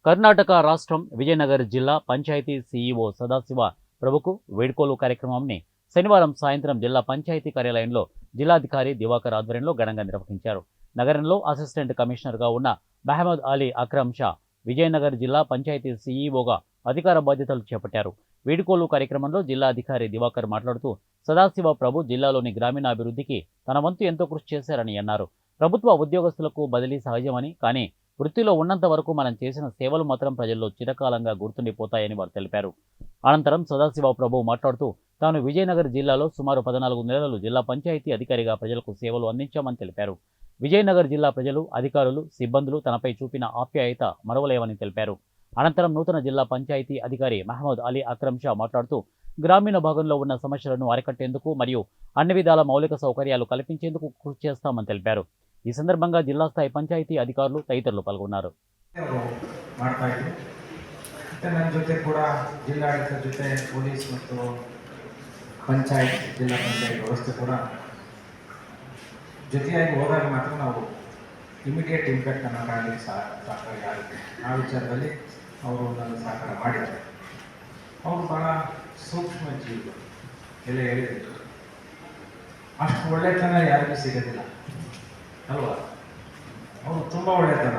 కర్ణాటక రాష్ట్రం విజయనగర జిల్లా పంచాయతీ సీఈఓ సదాశివ ప్రభుకు వేడుకోలు కార్యక్రమాన్ని శనివారం సాయంత్రం జిల్లా పంచాయతీ కార్యాలయంలో జిల్లాధికారి దివాకర్ ఆధ్వర్యంలో ఘనంగా నిర్వహించారు. నగరంలో అసిస్టెంట్ కమిషనర్గా ఉన్న మహమ్మద్ అలీ అక్రమ్ షా విజయనగర్ జిల్లా పంచాయతీ సీఈఓగా అధికార బాధ్యతలు చేపట్టారు. వేడుకోలు కార్యక్రమంలో జిల్లా అధికారి దివాకర్ మాట్లాడుతూ సదాశివ ప్రభు జిల్లాలోని గ్రామీణాభివృద్ధికి తన వంతు ఎంతో కృషి చేశారని అన్నారు. ప్రభుత్వ ఉద్యోగస్తులకు బదిలీ సహజమని, కానీ వృత్తిలో ఉన్నంత వరకు మనం చేసిన సేవలు మాత్రం ప్రజల్లో చిరకాలంగా గుర్తుండిపోతాయని వారు తెలిపారు. అనంతరం సదాశివ ప్రభు మాట్లాడుతూ తాను విజయనగర్ జిల్లాలో సుమారు 14 నెలలు జిల్లా పంచాయతీ అధికారిగా ప్రజలకు సేవలు అందించామని తెలిపారు. విజయనగర్ జిల్లా ప్రజలు, అధికారులు, సిబ్బందులు తనపై చూపిన ఆప్యాయత మరవలేవని తెలిపారు. అనంతరం నూతన జిల్లా పంచాయతీ అధికారి మహమ్మద్ అలీ అక్రమ్ షా మాట్లాడుతూ గ్రామీణ భాగంలో ఉన్న సమస్యలను అరికట్టేందుకు మరియు అన్ని విధాల మౌలిక సౌకర్యాలు కల్పించేందుకు కృషి చేస్తామని తెలిపారు. ఈ సందర్భంగా జిల్లా స్థాయి పంచాయతీ అధికారులు తదితరులు పాల్గొన్నారు. ನನ್ನ ಜೊತೆ ಕೂಡ ಜಿಲ್ಲಾಡಳಿತದ ಜೊತೆ ಪೊಲೀಸ್ ಮತ್ತು ಪಂಚಾಯತ್ ಜಿಲ್ಲಾ ಪಂಚಾಯತ್ ವ್ಯವಸ್ಥೆ ಕೂಡ ಜೊತೆಯಾಗಿ ಹೋದಾಗ ಮಾತ್ರ ನಾವು ಇಮಿಡಿಯೇಟ್ ಇಂಪ್ಯಾಕ್ಟನ್ನು ಕಾಣಲಿಕ್ಕೆ ಸಹಕಾರಿ ಆಗುತ್ತೆ. ಆ ವಿಚಾರದಲ್ಲಿ ಅವರು ನನ್ನ ಸಹಕಾರ ಮಾಡಿದ್ದಾರೆ. ಅವರು ಭಾಳ ಸೂಕ್ಷ್ಮ ಜೀವಿಗಳು ಎಲ್ಲ ಹೇಳಿದ್ರು. ಅಷ್ಟು ಒಳ್ಳೆತನ ಯಾರಿಗೂ ಸಿಗೋದಿಲ್ಲ ಅಲ್ವಾ? ಅವರು ತುಂಬ ಒಳ್ಳೆತನ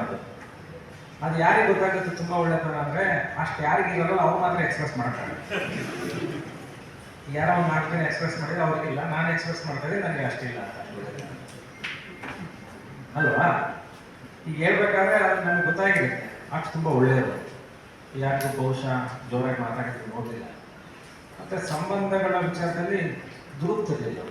ಅದು ಯಾರಿಗೆ ಗೊತ್ತಾಗುತ್ತೆ ತುಂಬ ಒಳ್ಳೆತನ ಅಂದರೆ ಅಷ್ಟು ಯಾರಿಗೆ ಇರೋಲ್ಲ ಅವ್ರು ಮಾತ್ರ ಎಕ್ಸ್ಪ್ರೆಸ್ ಮಾಡ್ತಾರೆ. ಯಾರೋ ಒಂದು 4 ಜನ ಎಕ್ಸ್ಪ್ರೆಸ್ ಮಾಡಿದ್ರೆ ಅವ್ರಿಗಿಲ್ಲ, ನಾನು ಎಕ್ಸ್ಪ್ರೆಸ್ ಮಾಡ್ತಾರೆ ನನಗೆ ಅಷ್ಟಿಲ್ಲ ಅಂತ ಅಲ್ವಾ? ಈಗ ಹೇಳ್ಬೇಕಾದ್ರೆ ಅದು ನನಗೆ ಗೊತ್ತಾಗಿದೆ ಅಷ್ಟು ತುಂಬ ಒಳ್ಳೆಯದು. ಯಾರಿಗೂ ಬಹುಶಃ ಜೋರಾಗಿ ಮಾತಾಡಿದ್ರೆ ನೋಡಲಿಲ್ಲ. ಮತ್ತು ಸಂಬಂಧಗಳ ವಿಚಾರದಲ್ಲಿ ದುರುಪ್ತಿರಲಿಲ್ಲ.